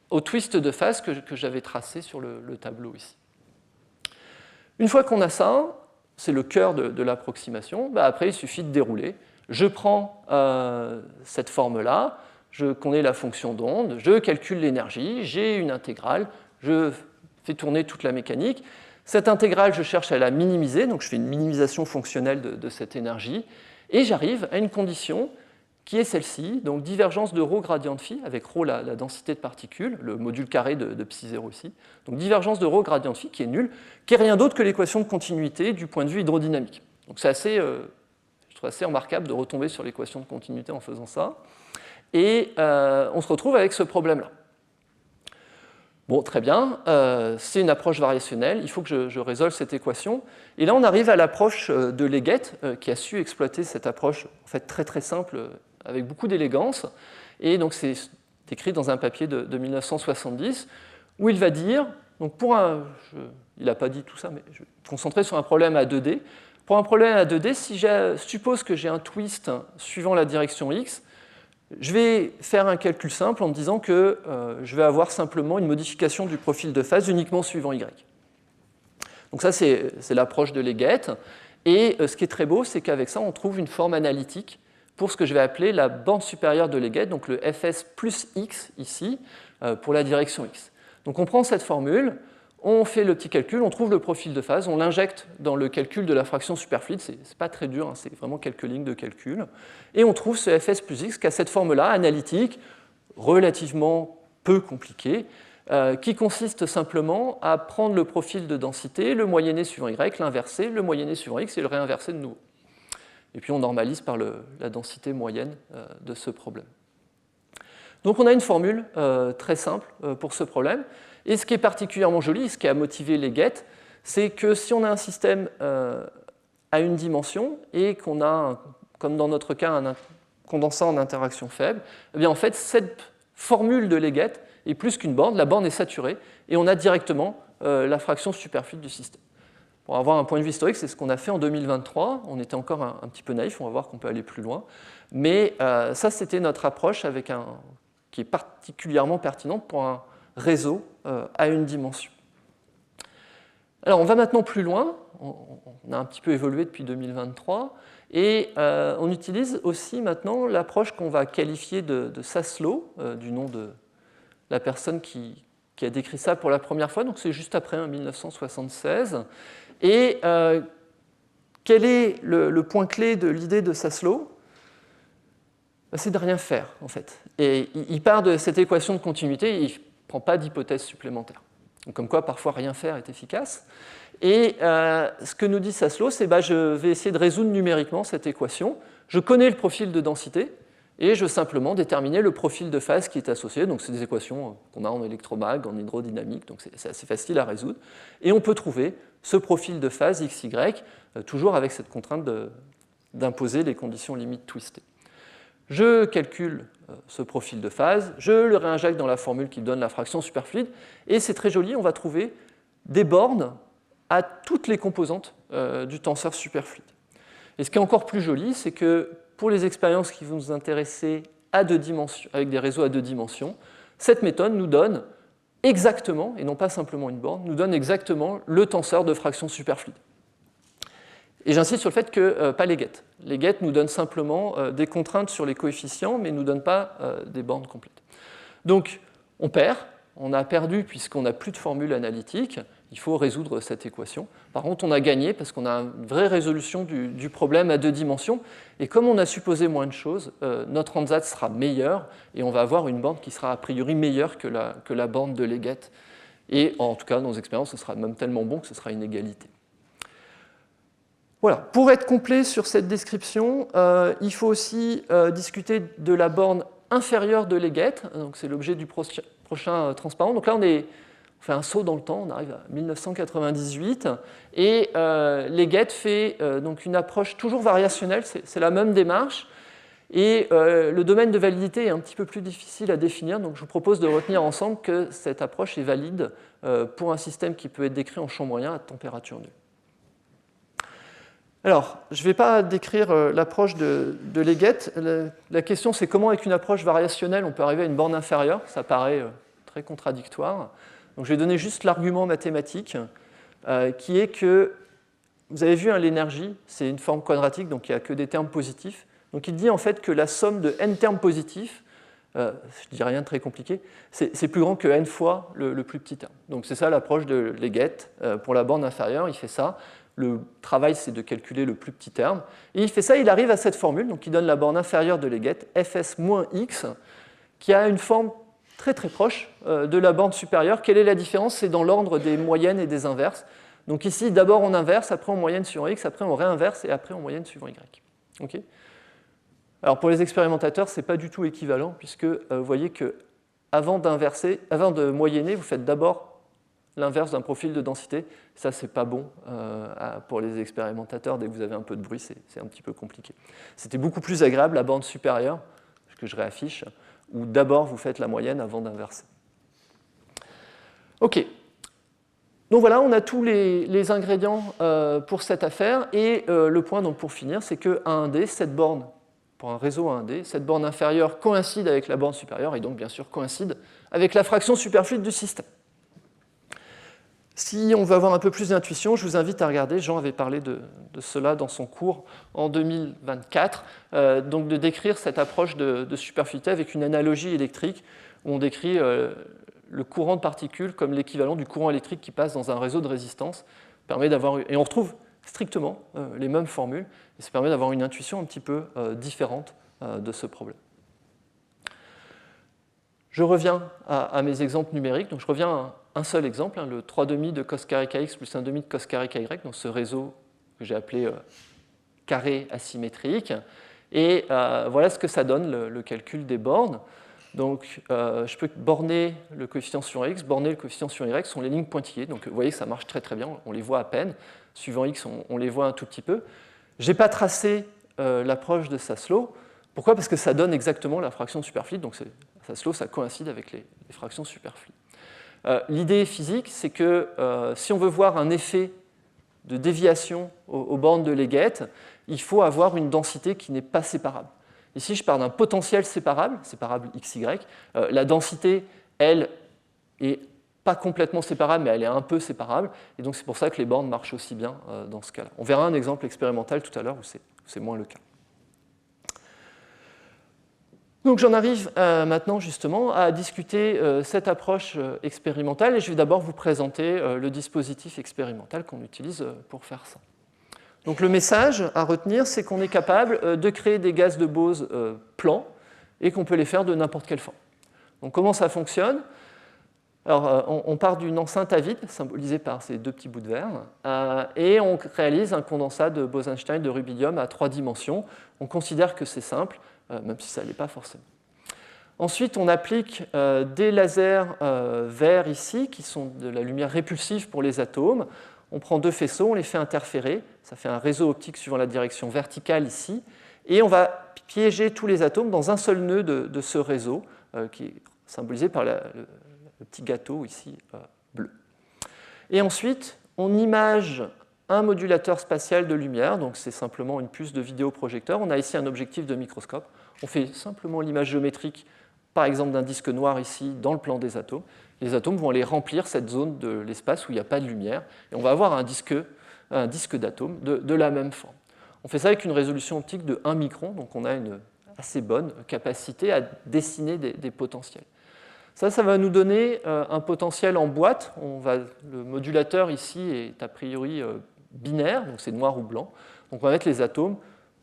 au twist de phase que j'avais tracé sur le tableau ici. Une fois qu'on a ça, c'est le cœur de l'approximation, après il suffit de dérouler. Je prends cette forme-là, je connais la fonction d'onde, je calcule l'énergie, j'ai une intégrale, je fais tourner toute la mécanique. Cette intégrale, je cherche à la minimiser, donc je fais une minimisation fonctionnelle de cette énergie, et j'arrive à une condition qui est celle-ci, donc divergence de ρ gradient de phi, avec ρ la densité de particules, le module carré de psi0 ici, donc divergence de ρ gradient de phi qui est nulle, qui n'est rien d'autre que l'équation de continuité du point de vue hydrodynamique. Donc c'est assez, je trouve assez remarquable de retomber sur l'équation de continuité en faisant ça, et on se retrouve avec ce problème-là. Bon, très bien, c'est une approche variationnelle, il faut que je résolve cette équation. Et là, on arrive à l'approche de Leggett, qui a su exploiter cette approche en fait, très très simple, avec beaucoup d'élégance. Et donc, c'est écrit dans un papier de 1970, où il va dire, donc il n'a pas dit tout ça, mais je vais me concentrer sur un problème à 2D. Pour un problème à 2D, si je suppose que j'ai un twist suivant la direction X, je vais faire un calcul simple en me disant que je vais avoir simplement une modification du profil de phase uniquement suivant Y. Donc ça, c'est l'approche de Leggett. Et ce qui est très beau, c'est qu'avec ça, on trouve une forme analytique pour ce que je vais appeler la bande supérieure de Leggett, donc le Fs plus X ici, pour la direction X. Donc on prend cette formule, on fait le petit calcul, on trouve le profil de phase, on l'injecte dans le calcul de la fraction superfluide, c'est pas très dur, hein, c'est vraiment quelques lignes de calcul, et on trouve ce Fs plus X qui a cette forme-là, analytique, relativement peu compliquée, qui consiste simplement à prendre le profil de densité, le moyenner suivant y, l'inverser, le moyenner suivant x et le réinverser de nouveau. Et puis on normalise par la densité moyenne de ce problème. Donc on a une formule très simple pour ce problème. Et ce qui est particulièrement joli, ce qui a motivé les Leggett, c'est que si on a un système à une dimension et qu'on a, comme dans notre cas, un condensat en interaction faible, eh bien en fait cette formule de Leggett est plus qu'une borne, la borne est saturée et on a directement la fraction superfluide du système. Pour avoir un point de vue historique, c'est ce qu'on a fait en 2023. On était encore un petit peu naïf, on va voir qu'on peut aller plus loin. Mais ça, c'était notre approche qui est particulièrement pertinente pour un réseau à une dimension. Alors, on va maintenant plus loin. On a un petit peu évolué depuis 2023. Et on utilise aussi maintenant l'approche qu'on va qualifier de Saslow, du nom de la personne qui a décrit ça pour la première fois. Donc, c'est juste après, en 1976. Et quel est le point clé de l'idée de Saslow ? C'est de rien faire, en fait. Et il part de cette équation de continuité et il ne prend pas d'hypothèse supplémentaire. Donc, comme quoi, parfois, rien faire est efficace. Et ce que nous dit Saslow, c'est je vais essayer de résoudre numériquement cette équation. Je connais le profil de densité et je veux simplement déterminer le profil de phase qui est associé. Donc, c'est des équations qu'on a en électromag, en hydrodynamique, donc c'est assez facile à résoudre. Et on peut trouver ce profil de phase XY, toujours avec cette contrainte d'imposer les conditions limites twistées. Je calcule ce profil de phase, je le réinjecte dans la formule qui donne la fraction superfluide, et c'est très joli, on va trouver des bornes à toutes les composantes du tenseur superfluide. Et ce qui est encore plus joli, c'est que pour les expériences qui vont nous intéresser à 2 dimensions, avec des réseaux à 2 dimensions, cette méthode nous donne exactement, et non pas simplement une borne, nous donne exactement le tenseur de fraction superfluide. Et j'insiste sur le fait que pas les Leggett. Les Leggett nous donnent simplement des contraintes sur les coefficients, mais ne nous donnent pas des bornes complètes. Donc on perd, on a perdu puisqu'on n'a plus de formule analytique, il faut résoudre cette équation. Par contre, on a gagné parce qu'on a une vraie résolution du problème à 2 dimensions, et comme on a supposé moins de choses, notre ansatz sera meilleur, et on va avoir une borne qui sera a priori meilleure que la borne de Leggett. Et en tout cas, dans nos expériences, ce sera même tellement bon que ce sera une égalité. Voilà. Pour être complet sur cette description, il faut aussi discuter de la borne inférieure de Leggett. Donc, c'est l'objet du prochain transparent. Donc là, on fait un saut dans le temps, on arrive à 1998, et Leggett fait donc une approche toujours variationnelle, c'est la même démarche, et le domaine de validité est un petit peu plus difficile à définir, donc je vous propose de retenir ensemble que cette approche est valide pour un système qui peut être décrit en champ moyen à température nulle. Alors, je ne vais pas décrire l'approche de Leggett. La question, c'est comment, avec une approche variationnelle, on peut arriver à une borne inférieure. Ça paraît très contradictoire. Donc, je vais donner juste l'argument mathématique, qui est que, vous avez vu, l'énergie, c'est une forme quadratique, donc il n'y a que des termes positifs. Donc, il dit en fait que la somme de n termes positifs, je ne dis rien de très compliqué, c'est plus grand que n fois le plus petit terme. Donc, c'est ça l'approche de Leggett pour la borne inférieure, il fait ça. Le travail, c'est de calculer le plus petit terme. Et il fait ça, il arrive à cette formule, donc il donne la borne inférieure de Leggett, fs moins x, qui a une forme très très proche de la borne supérieure. Quelle est la différence? C'est dans l'ordre des moyennes et des inverses. Donc ici, d'abord on inverse, après on moyenne suivant x, après on réinverse, et après on moyenne suivant y. Okay. Alors pour les expérimentateurs, ce n'est pas du tout équivalent, puisque vous voyez qu'avant de moyenner, vous faites d'abord l'inverse d'un profil de densité. Ça, c'est pas bon pour les expérimentateurs. Dès que vous avez un peu de bruit, c'est un petit peu compliqué. C'était beaucoup plus agréable la borne supérieure, ce que je réaffiche, où d'abord vous faites la moyenne avant d'inverser. OK. Donc voilà, on a tous les ingrédients pour cette affaire. Et le point, donc, pour finir, c'est que A1D, cette borne, pour un réseau A1D, cette borne inférieure coïncide avec la borne supérieure et donc bien sûr coïncide avec la fraction superfluide du système. Si on veut avoir un peu plus d'intuition, je vous invite à regarder, Jean avait parlé de cela dans son cours en 2024, donc de décrire cette approche de superfluidité avec une analogie électrique où on décrit le courant de particules comme l'équivalent du courant électrique qui passe dans un réseau de résistance. Et on retrouve strictement les mêmes formules, et ça permet d'avoir une intuition un petit peu différente de ce problème. je reviens à mes exemples numériques. Donc je reviens à un seul exemple, le 3,5 de cos carré kx plus 1,5 de cos carré ky, donc ce réseau que j'ai appelé carré asymétrique. Et voilà ce que ça donne, le calcul des bornes. Donc, je peux borner le coefficient sur x, borner le coefficient sur y, ce sont les lignes pointillées. Donc, vous voyez que ça marche très très bien, on les voit à peine. Suivant x, on les voit un tout petit peu. Je n'ai pas tracé l'approche de Saslow. Pourquoi? Parce que ça donne exactement la fraction de superfluide. Donc, Saslow, ça coïncide avec les fractions superfluides. L'idée physique, c'est que si on veut voir un effet de déviation aux bornes de Leggett, il faut avoir une densité qui n'est pas séparable. Ici, je pars d'un potentiel séparable xy. La densité, elle, est pas complètement séparable, mais elle est un peu séparable. Et donc, c'est pour ça que les bornes marchent aussi bien dans ce cas-là. On verra un exemple expérimental tout à l'heure où c'est moins le cas. Donc, j'en arrive maintenant justement à discuter cette approche expérimentale. Et je vais d'abord vous présenter le dispositif expérimental qu'on utilise pour faire ça. Donc le message à retenir, c'est qu'on est capable de créer des gaz de Bose plans et qu'on peut les faire de n'importe quelle forme. Donc comment ça fonctionne? Alors on part d'une enceinte à vide, symbolisée par ces deux petits bouts de verre, et on réalise un condensat de Bose-Einstein de rubidium à 3 dimensions. On considère que c'est simple, même si ça ne l'est pas forcément. Ensuite, on applique des lasers verts ici, qui sont de la lumière répulsive pour les atomes. On prend 2 faisceaux, on les fait interférer, ça fait un réseau optique suivant la direction verticale ici, et on va piéger tous les atomes dans un seul nœud de ce réseau, qui est symbolisé par le petit gâteau ici bleu. Et ensuite, on image un modulateur spatial de lumière, donc c'est simplement une puce de vidéoprojecteur. On a ici un objectif de microscope. On fait simplement l'image géométrique, par exemple d'un disque noir ici, dans le plan des atomes. Les atomes vont aller remplir cette zone de l'espace où il n'y a pas de lumière, et on va avoir un disque d'atomes de la même forme. On fait ça avec une résolution optique de 1 micron, donc on a une assez bonne capacité à dessiner des potentiels. Ça va nous donner un potentiel en boîte. Le modulateur ici est a priori binaire, donc c'est noir ou blanc. Donc on va mettre les atomes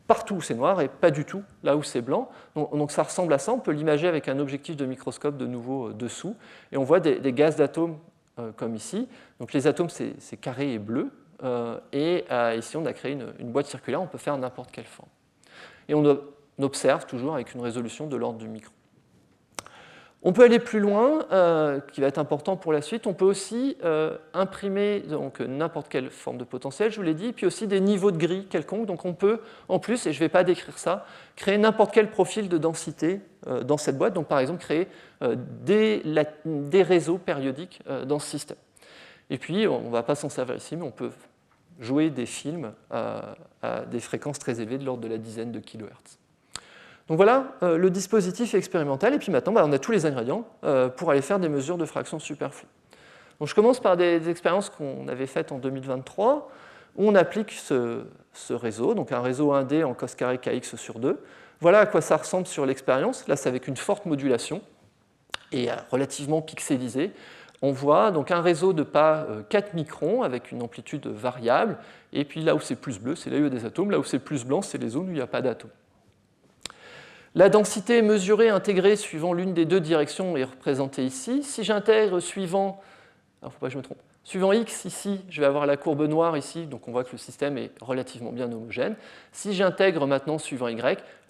partout où c'est noir et pas du tout là où c'est blanc. Donc ça ressemble à ça, on peut l'imager avec un objectif de microscope de nouveau dessous, et on voit des gaz d'atomes comme ici. Donc les atomes, c'est carré et bleu, et ici on a créé une boîte circulaire, on peut faire n'importe quelle forme. Et on observe toujours avec une résolution de l'ordre du micron. On peut aller plus loin, qui va être important pour la suite. On peut aussi imprimer n'importe quelle forme de potentiel, je vous l'ai dit, puis aussi des niveaux de gris quelconques. Donc on peut, en plus, et je ne vais pas décrire ça, créer n'importe quel profil de densité dans cette boîte. Donc par exemple, créer des réseaux périodiques dans ce système. Et puis, on ne va pas s'en servir ici, mais on peut jouer des films à des fréquences très élevées de l'ordre de la dizaine de kilohertz. Donc voilà le dispositif expérimental, et puis maintenant on a tous les ingrédients pour aller faire des mesures de fractions superflues. Donc je commence par des expériences qu'on avait faites en 2023, où on applique ce réseau, donc un réseau 1D en cos carré kx sur 2. Voilà à quoi ça ressemble sur l'expérience. Là c'est avec une forte modulation et relativement pixelisé. On voit donc un réseau de pas 4 microns avec une amplitude variable, et puis là où c'est plus bleu, c'est là où il y a des atomes, là où c'est plus blanc, c'est les zones où il n'y a pas d'atomes. La densité mesurée intégrée suivant l'une des deux directions est représentée ici. Si j'intègre suivant, alors faut pas que je me trompe, suivant x ici, je vais avoir la courbe noire ici, donc on voit que le système est relativement bien homogène. Si j'intègre maintenant suivant y,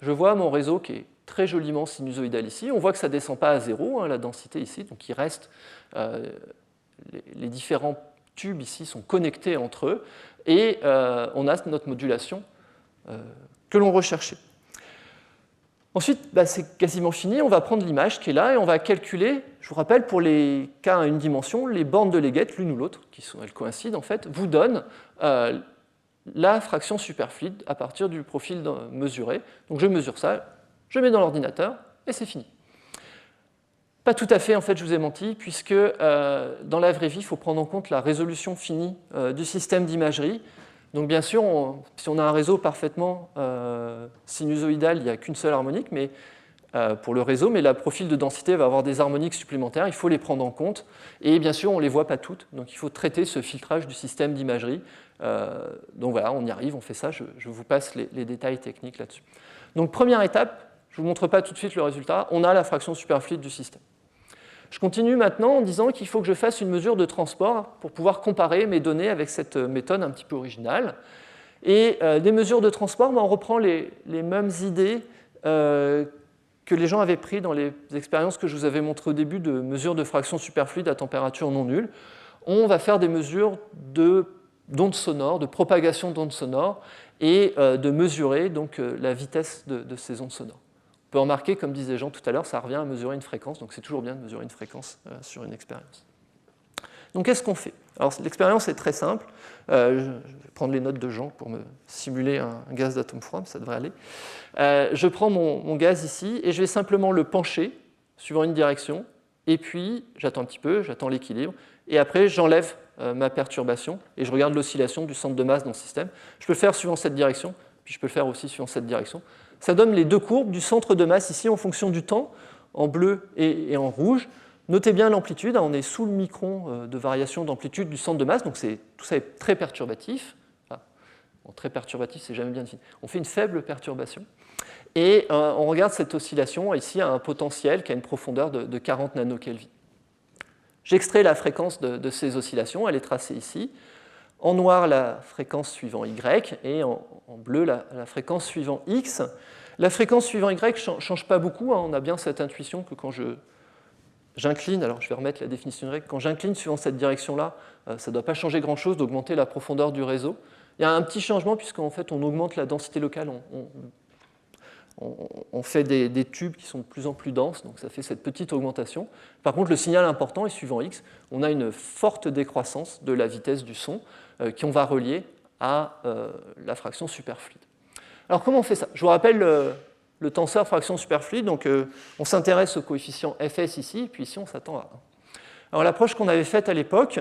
je vois mon réseau qui est très joliment sinusoïdal ici. On voit que ça ne descend pas à 0, la densité ici, donc il reste, les différents tubes ici sont connectés entre eux, et on a notre modulation que l'on recherchait. Ensuite, c'est quasiment fini, on va prendre l'image qui est là et on va calculer, je vous rappelle, pour les cas à une dimension, les bornes de Leggett, l'une ou l'autre, elles coïncident en fait, vous donnent la fraction superfluide à partir du profil mesuré. Donc je mesure ça, je mets dans l'ordinateur et c'est fini. Pas tout à fait, en fait, je vous ai menti, puisque dans la vraie vie, il faut prendre en compte la résolution finie du système d'imagerie. Donc bien sûr, si on a un réseau parfaitement sinusoïdal, il n'y a qu'une seule harmonique pour le réseau, mais le profil de densité va avoir des harmoniques supplémentaires, il faut les prendre en compte, et bien sûr, on ne les voit pas toutes, donc il faut traiter ce filtrage du système d'imagerie. Donc voilà, on y arrive, on fait ça, je vous passe les détails techniques là-dessus. Donc première étape, je ne vous montre pas tout de suite le résultat, on a la fraction superfluide du système. Je continue maintenant en disant qu'il faut que je fasse une mesure de transport pour pouvoir comparer mes données avec cette méthode un petit peu originale. Et des mesures de transport, on reprend les mêmes idées que les gens avaient pris dans les expériences que je vous avais montrées au début de mesures de fractions superfluides à température non nulle. On va faire des mesures d'ondes sonores, de propagation d'ondes sonores, et de mesurer donc, la vitesse de ces ondes sonores. On peut remarquer, comme disait Jean tout à l'heure, ça revient à mesurer une fréquence, donc c'est toujours bien de mesurer une fréquence sur une expérience. Donc qu'est-ce qu'on fait? Alors l'expérience est très simple. Je vais prendre les notes de Jean pour me simuler un gaz d'atome froid, mais ça devrait aller. Je prends mon gaz ici et je vais simplement le pencher suivant une direction, et puis j'attends un petit peu, j'attends l'équilibre, et après j'enlève ma perturbation et je regarde l'oscillation du centre de masse dans le système. Je peux le faire suivant cette direction, puis je peux le faire aussi suivant cette direction. Ça donne les deux courbes du centre de masse ici en fonction du temps, en bleu et en rouge. Notez bien l'amplitude, on est sous le micron de variation d'amplitude du centre de masse, donc tout ça est très perturbatif. Bon, très perturbatif, c'est jamais bien défini. On fait une faible perturbation. Et on regarde cette oscillation ici à un potentiel qui a une profondeur de 40 nanokelvin. J'extrais la fréquence de ces oscillations, elle est tracée ici. En noir, la fréquence suivant Y, et en bleu, la fréquence suivant X. La fréquence suivant Y ne change pas beaucoup, on a bien cette intuition que quand j'incline, alors je vais remettre la définition Y, quand j'incline suivant cette direction-là, ça ne doit pas changer grand-chose d'augmenter la profondeur du réseau. Il y a un petit changement puisqu'en fait on augmente la densité locale, on fait des tubes qui sont de plus en plus denses, donc ça fait cette petite augmentation. Par contre, le signal important est suivant X, on a une forte décroissance de la vitesse du son qu'on va relier à la fraction superfluide. Alors comment on fait ça? Je vous rappelle le tenseur fraction superfluide, donc on s'intéresse au coefficient Fs ici, puis ici on s'attend à 1. Alors l'approche qu'on avait faite à l'époque,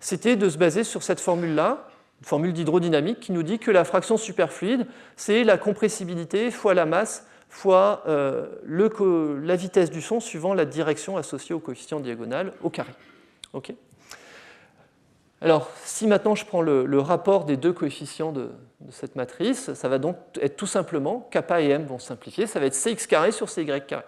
c'était de se baser sur cette formule-là, une formule d'hydrodynamique qui nous dit que la fraction superfluide, c'est la compressibilité fois la masse fois la vitesse du son suivant la direction associée au coefficient diagonal au carré. Okay. Alors, si maintenant je prends le rapport des deux coefficients de cette matrice, ça va donc être tout simplement, kappa et m vont simplifier, ça va être cx carré sur cy carré.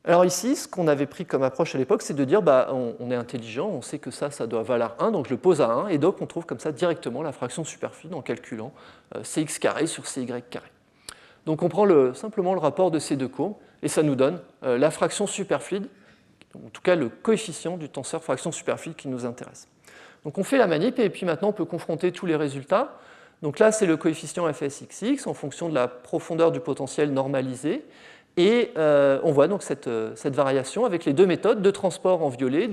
Alors ici, ce qu'on avait pris comme approche à l'époque, c'est de dire on est intelligent, on sait que ça doit valoir 1, donc je le pose à 1, et donc on trouve comme ça directement la fraction superfluide en calculant cx carré sur cy carré. Donc on prend simplement le rapport de ces deux courbes, et ça nous donne la fraction superfluide, en tout cas le coefficient du tenseur fraction superfluide qui nous intéresse. Donc on fait la manip, et puis maintenant on peut confronter tous les résultats. Donc là, c'est le coefficient fsxx en fonction de la profondeur du potentiel normalisé. Et on voit donc cette variation avec les deux méthodes de transport en violet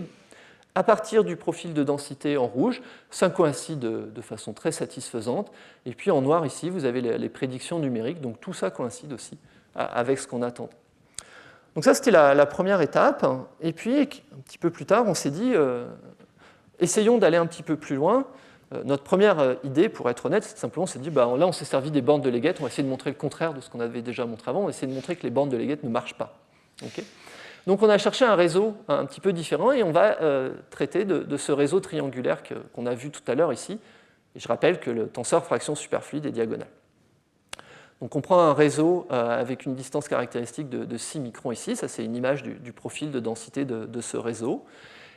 à partir du profil de densité en rouge. Ça coïncide de façon très satisfaisante. Et puis en noir ici, vous avez les prédictions numériques. Donc tout ça coïncide aussi avec ce qu'on attend. Donc ça, c'était la première étape. Et puis un petit peu plus tard, on s'est dit, essayons d'aller un petit peu plus loin. Notre première idée, pour être honnête, c'est simplement, on s'est dit, là on s'est servi des bornes de Leggett, on va essayer de montrer le contraire de ce qu'on avait déjà montré avant, on va essayer de montrer que les bornes de Leggett ne marchent pas. Okay. Donc on a cherché un réseau un petit peu différent et on va traiter de ce réseau triangulaire qu'on a vu tout à l'heure ici. Et je rappelle que le tenseur fraction superfluide est diagonal. Donc on prend un réseau avec une distance caractéristique de 6 microns ici, ça c'est une image du profil de densité de ce réseau.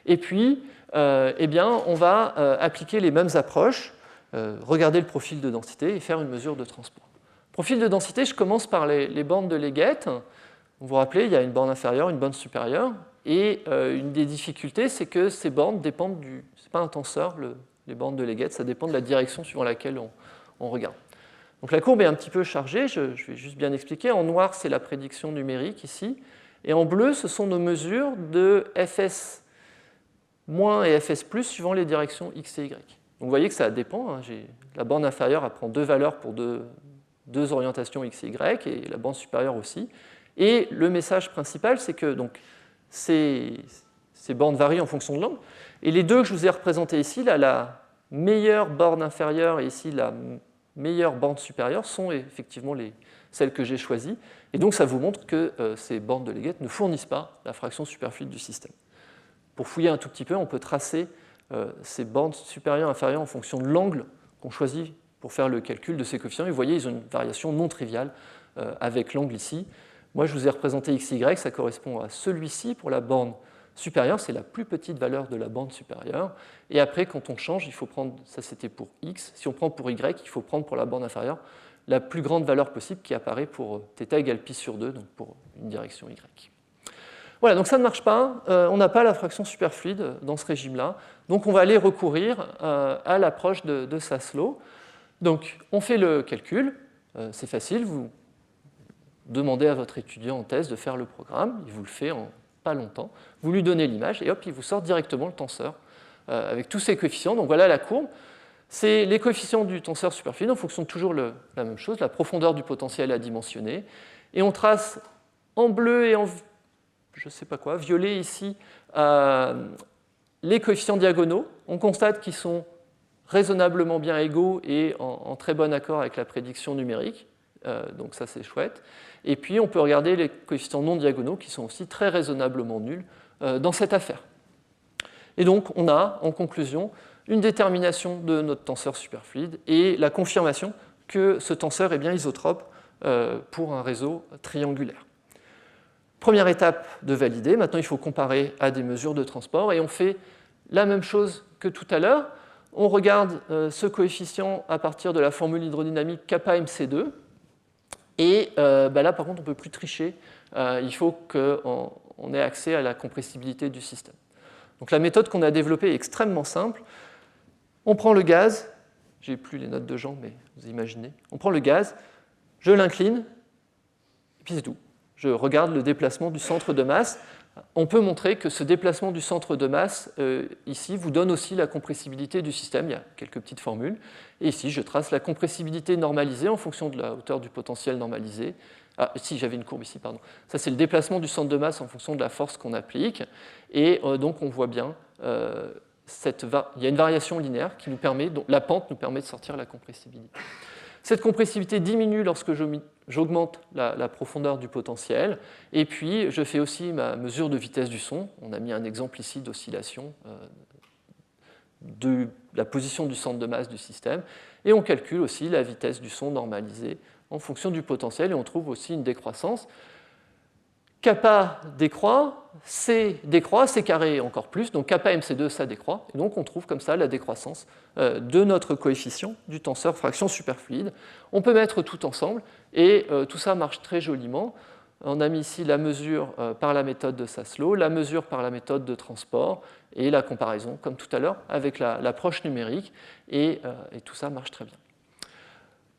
Et puis, on va appliquer les mêmes approches, regarder le profil de densité et faire une mesure de transport. Profil de densité, je commence par les bornes de Leggett. Vous vous rappelez, il y a une borne inférieure, une borne supérieure. Et une des difficultés, c'est que ces bornes dépendent du... Ce n'est pas un tenseur, les bornes de Leggett, ça dépend de la direction suivant laquelle on regarde. Donc la courbe est un petit peu chargée, je vais juste bien expliquer. En noir, c'est la prédiction numérique ici. Et en bleu, ce sont nos mesures de Fs- et Fs+, suivant les directions x et y. Donc vous voyez que ça dépend. La borne inférieure elle prend deux valeurs pour deux orientations x et y, et la borne supérieure aussi. Et le message principal, c'est que donc, ces bornes varient en fonction de l'angle. Et les deux que je vous ai représentés ici, là, la meilleure borne inférieure et ici la meilleure borne supérieure, sont effectivement celles que j'ai choisies. Et donc ça vous montre que ces bornes de Leggett ne fournissent pas la fraction superfluide du système. Pour fouiller un tout petit peu, on peut tracer ces bornes supérieures et inférieures en fonction de l'angle qu'on choisit pour faire le calcul de ces coefficients. Et vous voyez, ils ont une variation non triviale avec l'angle ici. Moi, je vous ai représenté XY, ça correspond à celui-ci pour la borne supérieure, c'est la plus petite valeur de la borne supérieure. Et après, quand on change, il faut prendre, ça c'était pour X, si on prend pour Y, il faut prendre pour la borne inférieure la plus grande valeur possible qui apparaît pour θ égale pi sur 2, donc pour une direction Y. Voilà, donc ça ne marche pas, on n'a pas la fraction superfluide dans ce régime-là, donc on va aller recourir à l'approche de Saslow. Donc on fait le calcul, c'est facile, vous demandez à votre étudiant en thèse de faire le programme, il vous le fait en pas longtemps, vous lui donnez l'image et hop, il vous sort directement le tenseur avec tous ses coefficients. Donc voilà la courbe, c'est les coefficients du tenseur superfluide en fonction de toujours la même chose, la profondeur du potentiel adimensionné, et on trace en bleu et en je ne sais pas quoi, violet ici, les coefficients diagonaux. On constate qu'ils sont raisonnablement bien égaux et en très bon accord avec la prédiction numérique. Donc ça, c'est chouette. Et puis, on peut regarder les coefficients non diagonaux qui sont aussi très raisonnablement nuls dans cette affaire. Et donc, on a, en conclusion, une détermination de notre tenseur superfluide et la confirmation que ce tenseur est bien isotrope pour un réseau triangulaire. Première étape de valider, maintenant il faut comparer à des mesures de transport et on fait la même chose que tout à l'heure. On regarde ce coefficient à partir de la formule hydrodynamique kappa mc2 et là par contre on ne peut plus tricher, il faut qu'on ait accès à la compressibilité du système. Donc la méthode qu'on a développée est extrêmement simple. On prend le gaz, j'ai plus les notes de Jean mais vous imaginez, on prend le gaz, je l'incline et puis c'est tout. Je regarde le déplacement du centre de masse. On peut montrer que ce déplacement du centre de masse, ici, vous donne aussi la compressibilité du système. Il y a quelques petites formules. Et ici, je trace la compressibilité normalisée en fonction de la hauteur du potentiel normalisé. Ah, si, j'avais une courbe ici, pardon. Ça, c'est le déplacement du centre de masse en fonction de la force qu'on applique. Et donc, on voit bien, il y a une variation linéaire qui nous permet, donc la pente nous permet de sortir la compressibilité. Cette compressibilité diminue lorsque j'augmente la profondeur du potentiel, et puis je fais aussi ma mesure de vitesse du son. On a mis un exemple ici d'oscillation de la position du centre de masse du système, et on calcule aussi la vitesse du son normalisée en fonction du potentiel, et on trouve aussi une décroissance. Kappa décroît, C décroît, C carré encore plus, donc kappa mc2 ça décroît, et donc on trouve comme ça la décroissance de notre coefficient du tenseur fraction superfluide. On peut mettre tout ensemble, et tout ça marche très joliment. On a mis ici la mesure par la méthode de Saslow, la mesure par la méthode de transport, et la comparaison, comme tout à l'heure, avec l'approche numérique, et tout ça marche très bien.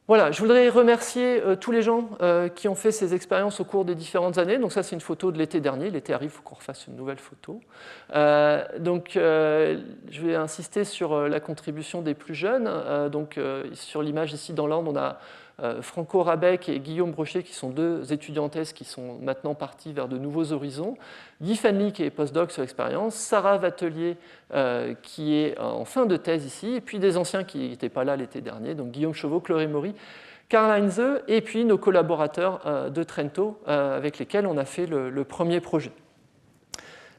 Voilà, je voudrais remercier tous les gens qui ont fait ces expériences au cours des différentes années. Donc ça, c'est une photo de l'été dernier. L'été arrive, il faut qu'on refasse une nouvelle photo. Je vais insister sur la contribution des plus jeunes. Sur l'image ici dans l'ordre, on a Franco Rabec et Guillaume Brochet, qui sont deux étudiants en thèse qui sont maintenant partis vers de nouveaux horizons. Guy Fenley, qui est postdoc sur l'expérience. Sarah Vatelier, qui est en fin de thèse ici. Et puis des anciens qui n'étaient pas là l'été dernier, donc Guillaume Chauveau, Chloé Maury, Karl Heinze, et puis nos collaborateurs de Trento, avec lesquels on a fait le premier projet.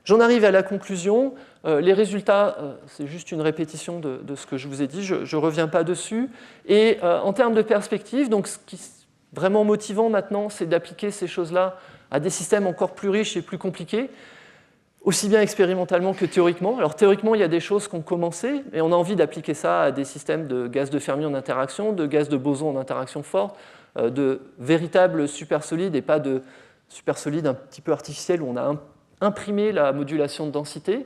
J'en arrive à la conclusion. Les résultats, c'est juste une répétition de ce que je vous ai dit, je ne reviens pas dessus. Et en termes de perspective, donc ce qui est vraiment motivant maintenant, c'est d'appliquer ces choses-là à des systèmes encore plus riches et plus compliqués, aussi bien expérimentalement que théoriquement. Alors théoriquement, il y a des choses qui ont commencé, et on a envie d'appliquer ça à des systèmes de gaz de Fermi en interaction, de gaz de boson en interaction forte, de véritables supersolides et pas de supersolides un petit peu artificiels où on a imprimer la modulation de densité.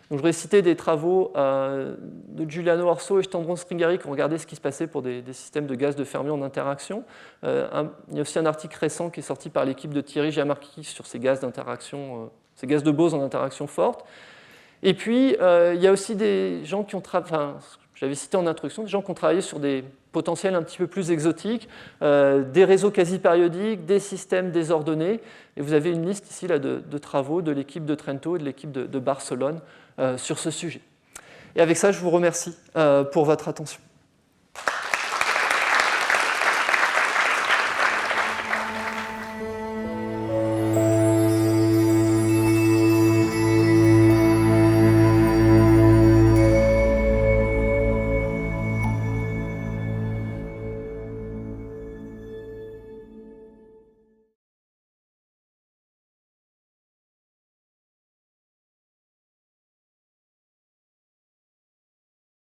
Donc, je voudrais citer des travaux de Giuliano Orso et Stendron Stringari qui ont regardé ce qui se passait pour des systèmes de gaz de Fermi en interaction. Il y a aussi un article récent qui est sorti par l'équipe de Thierry Giamarchi sur ces gaz d'interaction, ces gaz de Bose en interaction forte. Et puis, il y a aussi des gens qui ont travaillé, j'avais cité en introduction, des gens qui ont travaillé sur des potentiels un petit peu plus exotiques, des réseaux quasi-périodiques, des systèmes désordonnés. Et vous avez une liste ici là, de travaux de l'équipe de Trento et de l'équipe de Barcelone sur ce sujet. Et avec ça, je vous remercie pour votre attention.